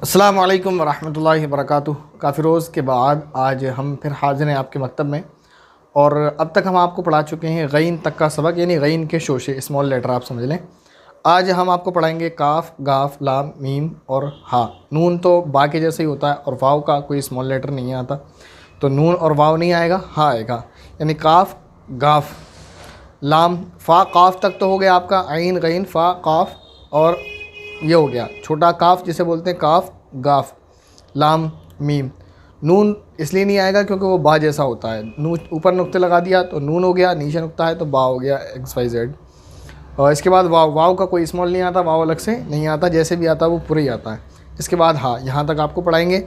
अस्सलाम वालेकुम वरहमतुल्लाहि वबरकातुहू। काफ़ी रोज़ के बाद आज हम फिर हाज़िर हैं आपके मकतब में। और अब तक हम आपको पढ़ा चुके हैं गईन तक का सबक, यानी गईन के शोशे, स्मॉल लेटर आप समझ लें। आज हम आपको पढ़ाएंगे काफ, गाफ, लाम, मीम और हा। नून तो बा के जैसे ही होता है और वाव का कोई स्मॉल लेटर नहीं आता, तो नून और वाव नहीं आएगा, हा आएगा। यानी काफ, गाफ, लाम, फ़ा। काफ तक तो हो गया आपका आइन, गईन, फ़ा, काफ, और ये हो गया छोटा काफ जिसे बोलते हैं काफ, गाफ, लाम, मीम। नून इसलिए नहीं आएगा क्योंकि वो बा जैसा होता है। नून ऊपर नुक्ते लगा दिया तो नून हो गया, नीचे नुक्ता है तो बा हो गया, एक्स वाई जेड। और इसके बाद वाव, वाव का कोई स्मॉल नहीं आता, वाव अलग से नहीं आता, जैसे भी आता है वो पूरा ही आता है। इसके बाद हा, यहाँ तक आपको पढ़ाएंगे।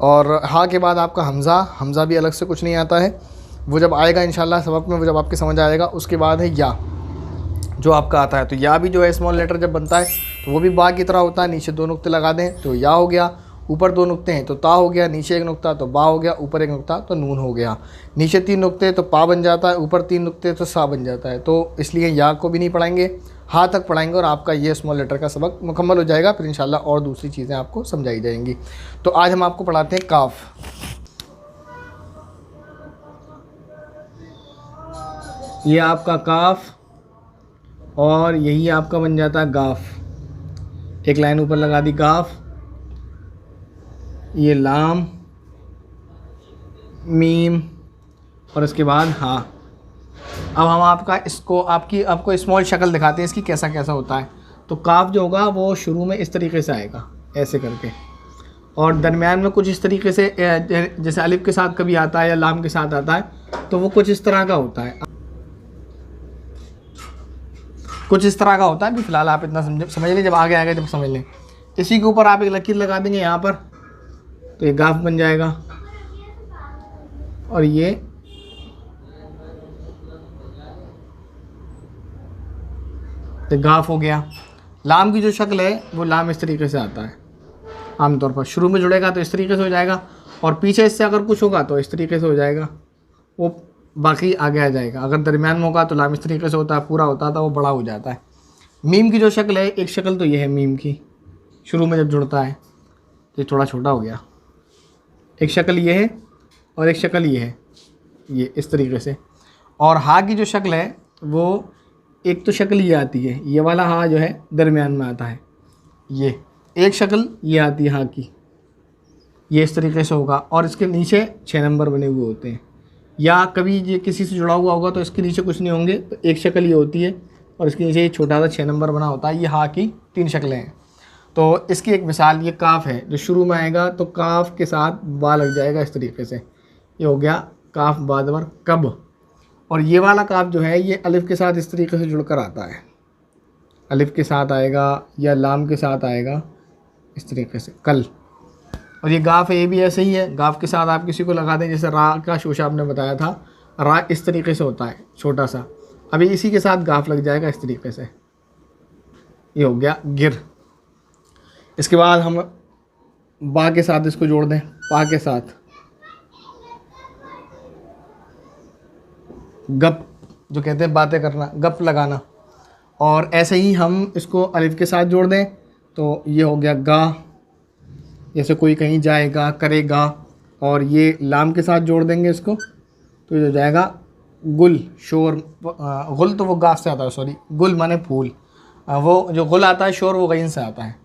और हा के बाद आपका हमज़ा, हमज़ा भी अलग से कुछ नहीं आता है, वो जब आएगा इंशाल्लाह सबक में, वो जब आपके समझ आएगा। उसके बाद है या, जो आपका आता है। तो या भी जो है स्मॉल लेटर जब बनता है तो वो भी बा की तरह होता है। नीचे दो नुक्ते लगा दें तो या हो गया, ऊपर दो नुक्ते हैं तो ता हो गया, नीचे एक नुक्ता तो बा हो गया, ऊपर एक नुक्ता तो नून हो गया। नीचे तीन नुक्ते तो पा बन जाता है, ऊपर तीन नुक्ते तो सा बन जाता है। तो इसलिए या को भी नहीं पढ़ाएंगे, हा तक पढ़ाएंगे और आपका ये स्मॉल लेटर का सबक मुकम्मल हो जाएगा। फिर इंशाल्लाह और दूसरी चीज़ें आपको समझाई जाएंगी। तो आज हम आपको पढ़ाते हैं काफ। ये आपका काफ और यही आपका बन जाता है गाफ। एक लाइन ऊपर लगा दी गाफ, ये लाम, मीम और इसके बाद हा। अब हम आपको स्मॉल शक्ल दिखाते हैं इसकी कैसा कैसा होता है। तो काफ जो होगा वो शुरू में इस तरीके से आएगा, ऐसे करके, और दरमियान में कुछ इस तरीके से, जैसे अलिफ के साथ कभी आता है या लाम के साथ आता है, तो वो कुछ इस तरह का होता है, कुछ इस तरह का होता है। अभी फ़िलहाल आप इतना समझ लें, जब आगे आएगा जब समझ लें। इसी के ऊपर आप एक लकीर लगा देंगे यहाँ पर, तो ये गाफ बन जाएगा। और ये तो गाफ हो गया। लाम की जो शक्ल है वो लाम इस तरीके से आता है आमतौर पर। शुरू में जुड़ेगा तो इस तरीके से हो जाएगा, और पीछे इससे अगर कुछ होगा तो इस तरीके से हो जाएगा, वो बाकी आगे आ जाएगा। अगर दरमियान में होगा तो लाम इस तरीके से होता है, पूरा होता था वो बड़ा हो जाता है। मीम की जो शक्ल है, एक शक्ल तो ये है मीम की, शुरू में जब जुड़ता है तो ये थोड़ा छोटा हो गया। एक शक्ल ये है और एक शक्ल ये है, ये इस तरीके से। और हा की जो शक्ल है वो, एक तो शक्ल ये आती है, ये वाला हा जो है दरमियान में आता है, ये एक शक्ल ये आती है हा की, ये इस तरीके से होगा। और इसके नीचे 6 नंबर बने हुए होते हैं, या कभी ये किसी से जुड़ा हुआ होगा तो इसके नीचे कुछ नहीं होंगे, तो एक शक्ल ये होती है और इसके नीचे ये छोटा सा 6 नंबर बना होता है। ये हा की 3 शक्लें हैं। तो इसकी एक मिसाल ये काफ है, जो शुरू में आएगा तो काफ के साथ बा लग जाएगा इस तरीके से, ये हो गया काफ बादवर कब। और ये वाला काफ जो है ये अलिफ के साथ इस तरीके से जुड़कर आता है, अलिफ के साथ आएगा या लाम के साथ आएगा इस तरीके से, कल। और ये गाफ है, ये भी ऐसे ही है, गाफ के साथ आप किसी को लगा दें, जैसे रा का शोशा आपने बताया था, रा इस तरीके से होता है छोटा सा, अभी इसी के साथ गाफ लग जाएगा इस तरीके से, ये हो गया गिर। इसके बाद हम बा के साथ इसको जोड़ दें, पा के साथ गप, जो कहते हैं बातें करना, गप लगाना। और ऐसे ही हम इसको अलिफ के साथ जोड़ दें तो ये हो गया गा, जैसे कोई कहीं जाएगा, करेगा। और ये लाम के साथ जोड़ देंगे इसको तो ये हो जाएगा गुल, शोर। गुल तो वो गाफ से आता है, सॉरी, गुल माने फूल। वो जो गुल आता है शोर, वो गईन से आता है।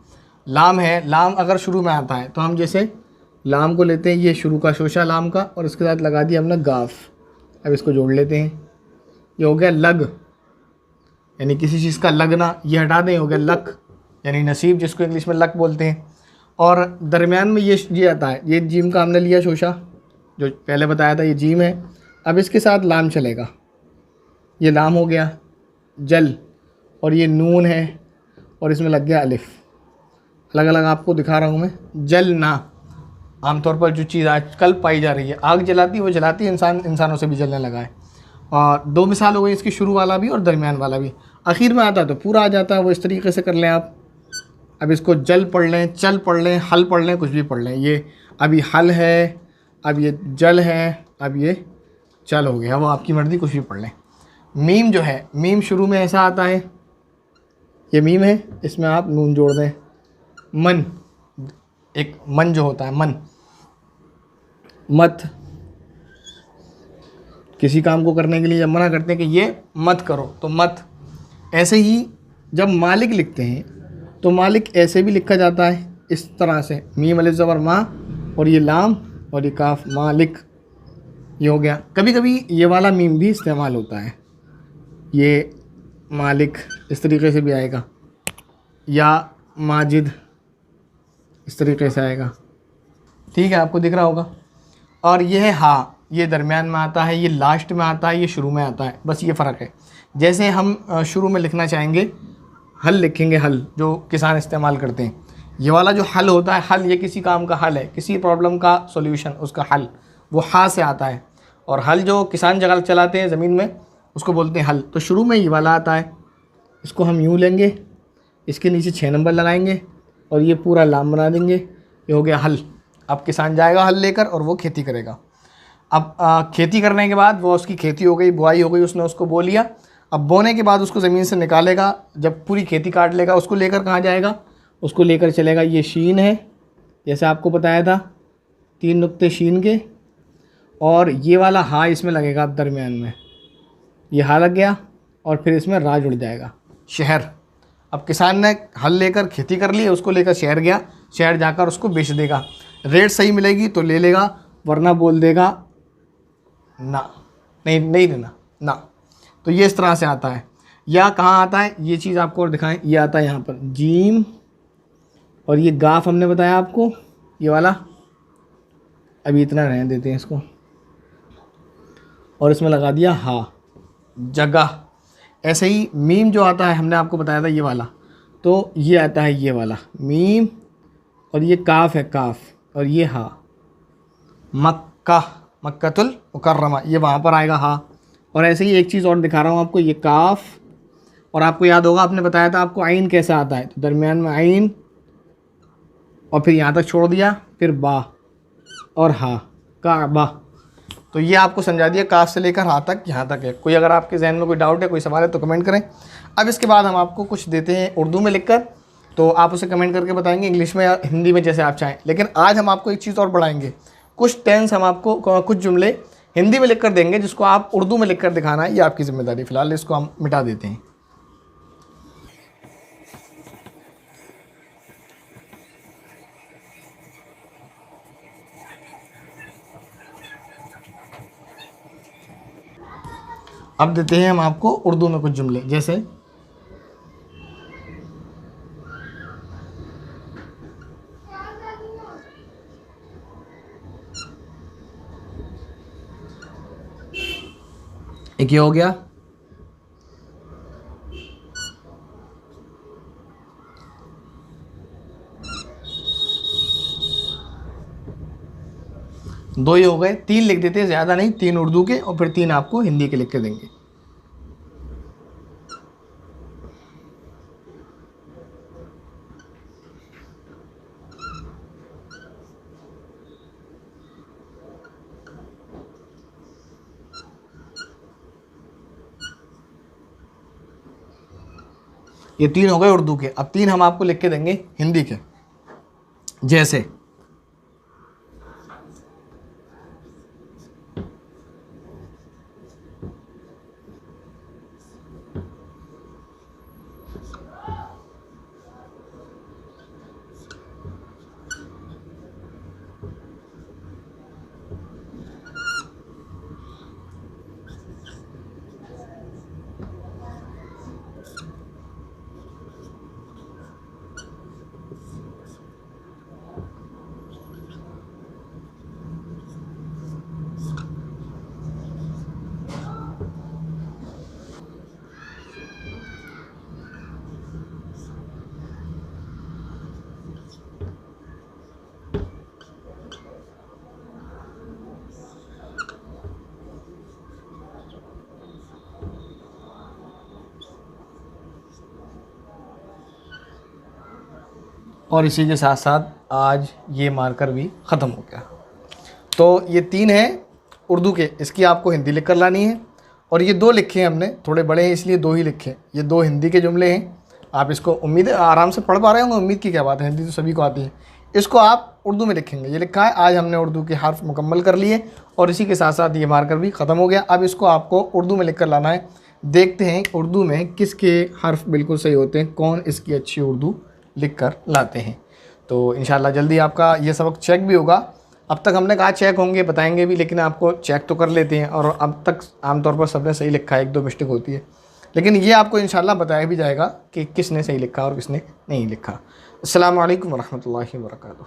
लाम है, लाम अगर शुरू में आता है तो हम जैसे लाम को लेते हैं, ये शुरू का शोशा लाम का, और इसके साथ लगा दिया हमने गाफ। अब इसको जोड़ लेते हैं, ये हो गया लग, यानी किसी चीज़ का लगना, ये हटा दें, हो गया लक, यानी नसीब, जिसको इंग्लिश में लक बोलते हैं। और दरमियान में ये आता है, ये जीम का हमने लिया शोशा, जो पहले बताया था, ये जीम है। अब इसके साथ लाम चलेगा, ये लाम हो गया जल, और ये नून है, और इसमें लग गया अलिफ। अलग अलग आपको दिखा रहा हूँ मैं। जल ना, आमतौर पर जो चीज़ आजकल पाई जा रही है, आग जलाती है वो जलाती है, इंसानों से भी जलने लगा है। और 2 मिसाल हो गई इसकी, शुरू वाला भी और दरमियान वाला भी। आखिर में आता है तो पूरा आ जाता है, वो इस तरीके से कर लें आप। अब इसको जल पढ़ लें, चल पढ़ लें, हल पढ़ लें, कुछ भी पढ़ लें। ये अभी हल है, अब ये जल है, अब ये चल हो गया, वो आपकी मर्ज़ी, कुछ भी पढ़ लें। मीम जो है, मीम शुरू में ऐसा आता है, ये मीम है, इसमें आप नून जोड़ दें, मन, एक मन जो होता है, मन, मत, किसी काम को करने के लिए जब मना करते हैं कि ये मत करो तो मत। ऐसे ही जब मालिक लिखते हैं तो मालिक ऐसे भी लिखा जाता है इस तरह से, मीम अलिफ ज़बर मा और ये लाम और ये काफ, मालिक, ये हो गया। कभी कभी ये वाला मीम भी इस्तेमाल होता है, ये मालिक इस तरीके से भी आएगा, या माजिद इस तरीके से आएगा। ठीक है, आपको दिख रहा होगा। और ये है हा, ये दरमियान में आता है, ये लास्ट में आता है, ये शुरू में आता है, बस ये फ़र्क है। जैसे हम शुरू में लिखना चाहेंगे, हल लिखेंगे, हल जो किसान इस्तेमाल करते हैं, ये वाला जो हल होता है, हल ये किसी काम का हल है, किसी प्रॉब्लम का सॉल्यूशन, उसका हल वो हा से आता है। और हल जो किसान जगह चलाते हैं ज़मीन में, उसको बोलते हैं हल। तो शुरू में ये वाला आता है, इसको हम यूँ लेंगे, इसके नीचे 6 नंबर लगाएंगे और ये पूरा लाम बना देंगे, ये हो गया हल। अब किसान जाएगा हल लेकर और वो खेती करेगा। अब खेती करने के बाद वो उसकी खेती हो गई, बुआई हो गई, उसने उसको बो लिया। अब बोने के बाद उसको ज़मीन से निकालेगा, जब पूरी खेती काट लेगा, उसको लेकर कहाँ जाएगा, उसको लेकर चलेगा, ये शीन है, जैसे आपको बताया था 3 नुक्ते शीन के, और ये वाला हा इसमें लगेगा अब दरमियान में, ये हा लग गया और फिर इसमें रा जुड़ जाएगा, शहर। अब किसान ने हल लेकर खेती कर ली, उसको लेकर शहर गया, शहर जाकर उसको बेच देगा, रेट सही मिलेगी तो ले लेगा, वरना बोल देगा ना, नहीं लेना ना। तो ये इस तरह से आता है। या कहाँ आता है, ये चीज़ आपको और दिखाएं, ये आता है यहाँ पर जीम, और ये गाफ हमने बताया आपको, ये वाला, अभी इतना रहने देते हैं इसको, और इसमें लगा दिया हा, जगह। ऐसे ही मीम जो आता है, हमने आपको बताया था ये वाला, तो ये आता है ये वाला मीम, और ये काफ है, काफ, और ये हा, मक्का, मक्कतुल मुकर्रमा, ये वहाँ पर आएगा हा। और ऐसे ही एक चीज़ और दिखा रहा हूँ आपको, ये काफ, और आपको याद होगा आपने बताया था आपको आइन कैसा आता है, तो दरमियान में आइन, और फिर यहाँ तक छोड़ दिया, फिर बा और हा, काबा। तो ये आपको समझा दिया, काफ से लेकर हा तक, यहाँ तक है। कोई अगर आपके जहन में कोई डाउट है, कोई सवाल है तो कमेंट करें। अब इसके बाद हम आपको कुछ देते हैं उर्दू में लिखकर, तो आप उसे कमेंट करके बताएंगे, इंग्लिश में या हिंदी में, जैसे आप चाहें। लेकिन आज हम आपको एक चीज़ और बढ़ाएंगे, कुछ टेंस हम आपको, कुछ जुमले हिंदी में लिखकर देंगे, जिसको आप उर्दू में लिखकर दिखाना है, ये आपकी ज़िम्मेदारी। फ़िलहाल इसको हम मिटा देते हैं। अब देते हैं हम आपको उर्दू में कुछ जुमले, जैसे एक ये हो गया, दो ही हो गए, 3 लिख देते हैं, ज़्यादा नहीं, 3 उर्दू के और फिर 3 आपको हिंदी के लिख के देंगे। ये 3 हो गए उर्दू के। अब 3 हम आपको लिख के देंगे हिंदी के, जैसे और इसी के साथ साथ आज ये मार्कर भी ख़त्म हो गया। तो ये 3 हैं उर्दू के, इसकी आपको हिंदी लिख कर लानी है। और ये 2 लिखे हैं हमने, थोड़े बड़े हैं इसलिए 2 ही लिखे। ये 2 हिंदी के जुमले हैं, आप इसको उम्मीद है आराम से पढ़ पा रहे होंगे, उम्मीद की क्या बात है, हिंदी तो सभी को आती है। इसको आप उर्दू में लिखेंगे। ये लिखा है, आज हमने उर्दू के हर्फ मुकम्मल कर लिए और इसी के साथ साथ ये मार्कर भी ख़त्म हो गया। अब इसको आपको उर्दू में लिख कर लाना है। देखते हैं उर्दू में किसके हर्फ बिल्कुल सही होते हैं, कौन इसकी अच्छी उर्दू लिख कर लाते हैं। तो इंशाल्लाह जल्दी आपका ये सबक चेक भी होगा। अब तक हमने कहा चेक होंगे, बताएंगे भी, लेकिन आपको चेक तो कर लेते हैं और अब तक आमतौर पर सबने सही लिखा है, 1-2 मिस्टेक होती है, लेकिन ये आपको इंशाल्लाह बताया भी जाएगा कि किसने सही लिखा और किसने नहीं लिखा। अस्सलामु अलैकुम वरहमतुल्लाहि वबरकातुहू।